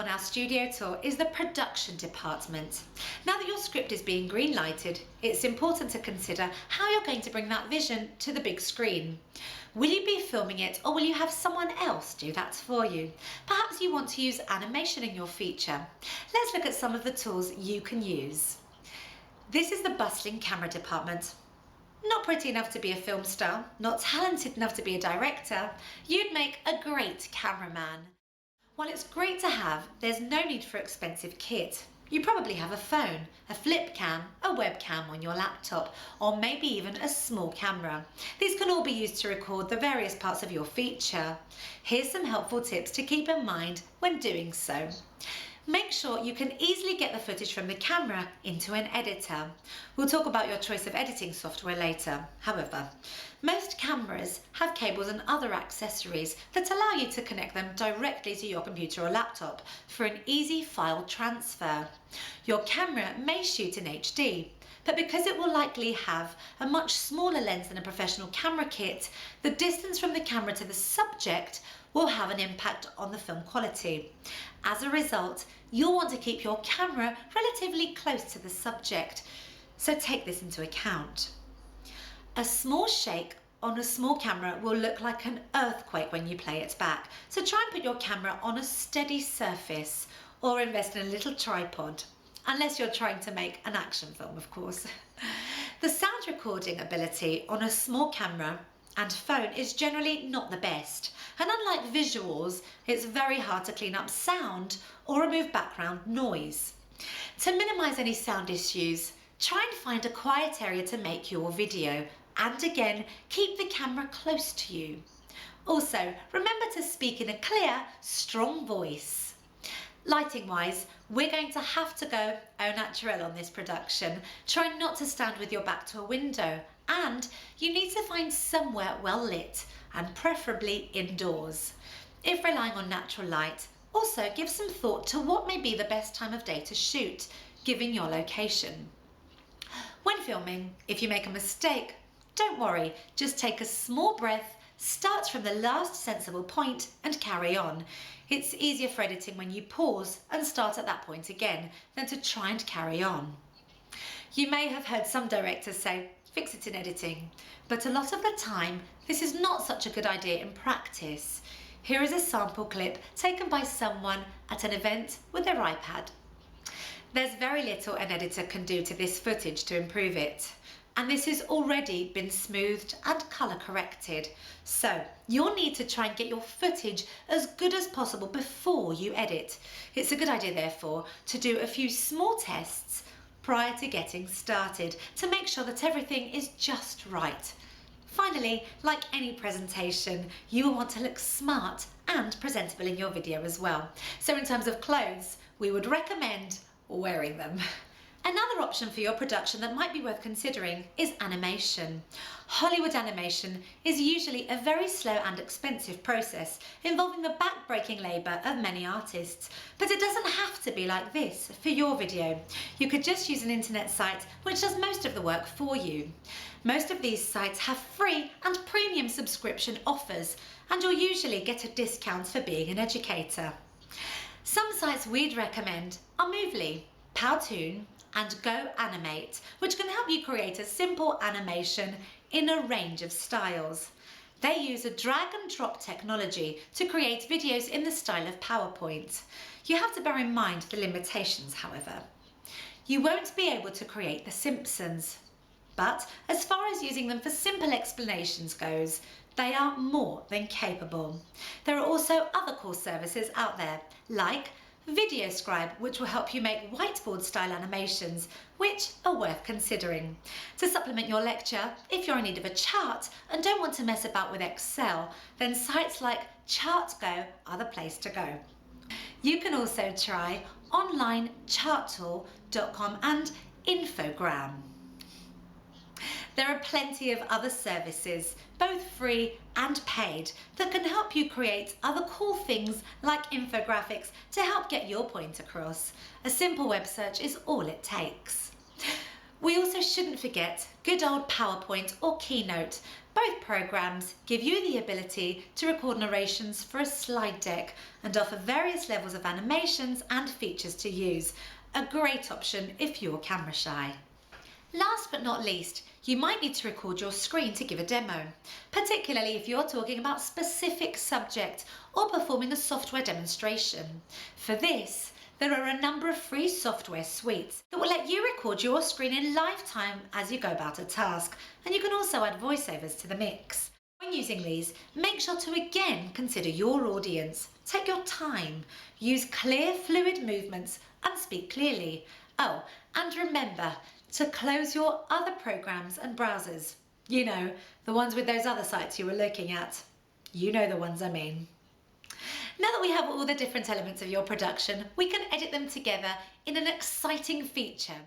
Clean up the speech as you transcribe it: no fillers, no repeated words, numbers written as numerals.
on our studio tour is the production department. Now that your script is being green-lighted, it's important to consider how you're going to bring that vision to the big screen. Will you be filming it, or will you have someone else do that for you? Perhaps you want to use animation in your feature. Let's look at some of the tools you can use. This is the bustling camera department. Not pretty enough to be a film star, not talented enough to be a director, you'd make a great cameraman. While it's great to have, there's no need for expensive kit. You probably have a phone, a flip cam, a webcam on your laptop, or maybe even a small camera. These can all be used to record the various parts of your feature. Here's some helpful tips to keep in mind when doing so. Make sure you can easily get the footage from the camera into an editor. We'll talk about your choice of editing software later. However, most cameras have cables and other accessories that allow you to connect them directly to your computer or laptop for an easy file transfer. Your camera may shoot in HD, but because it will likely have a much smaller lens than a professional camera kit, the distance from the camera to the subject will have an impact on the film quality. As a result, you'll want to keep your camera relatively close to the subject, so take this into account. A small shake on a small camera will look like an earthquake when you play it back, so try and put your camera on a steady surface or invest in a little tripod, unless you're trying to make an action film, of course. The sound recording ability on a small camera and phone is generally not the best, and unlike visuals, it's very hard to clean up sound or remove background noise. To minimize any sound issues, try and find a quiet area to make your video, and again, keep the camera close to you. Also, remember to speak in a clear, strong voice. Lighting wise, we're going to have to go au naturel on this production. Try not to stand with your back to a window, and you need to find somewhere well lit and preferably indoors. If relying on natural light, also give some thought to what may be the best time of day to shoot, given your location. When filming, if you make a mistake, don't worry, just take a small breath, start from the last sensible point and carry on. It's easier for editing when you pause and start at that point again than to try and carry on. You may have heard some directors say, fix it in editing, but a lot of the time this is not such a good idea in practice. Here is a sample clip taken by someone at an event with their iPad. There's very little an editor can do to this footage to improve it, and this has already been smoothed and colour corrected, so you'll need to try and get your footage as good as possible before you edit. It's a good idea therefore to do a few small tests prior to getting started to make sure that everything is just right. Finally, like any presentation, you will want to look smart and presentable in your video as well. So in terms of clothes, we would recommend wearing them. Another option for your production that might be worth considering is animation. Hollywood animation is usually a very slow and expensive process involving the back-breaking labour of many artists, but it doesn't have to be like this for your video. You could just use an internet site which does most of the work for you. Most of these sites have free and premium subscription offers, and you'll usually get a discount for being an educator. Some sites we'd recommend are Movely, Powtoon, and Go Animate, which can help you create a simple animation in a range of styles. They use a drag and drop technology to create videos in the style of PowerPoint. You have to bear in mind the limitations, however. You won't be able to create The Simpsons, but as far as using them for simple explanations goes, they are more than capable. There are also other cool services out there, like VideoScribe, which will help you make whiteboard style animations, which are worth considering. To supplement your lecture, if you're in need of a chart and don't want to mess about with Excel, then sites like ChartGo are the place to go. You can also try onlinecharttool.com and Infogram. There are plenty of other services, both free and paid, that can help you create other cool things like infographics to help get your point across. A simple web search is all it takes. We also shouldn't forget good old PowerPoint or Keynote. Both programs give you the ability to record narrations for a slide deck and offer various levels of animations and features to use. A great option if you're camera shy. Last but not least, you might need to record your screen to give a demo, particularly if you're talking about a specific subject or performing a software demonstration. For this, there are a number of free software suites that will let you record your screen in live time as you go about a task, and you can also add voiceovers to the mix. When using these, make sure to again consider your audience. Take your time, use clear, fluid movements and speak clearly. Oh, and remember to close your other programs and browsers. You know, the ones with those other sites you were looking at. You know the ones I mean. Now that we have all the different elements of your production, we can edit them together in an exciting feature.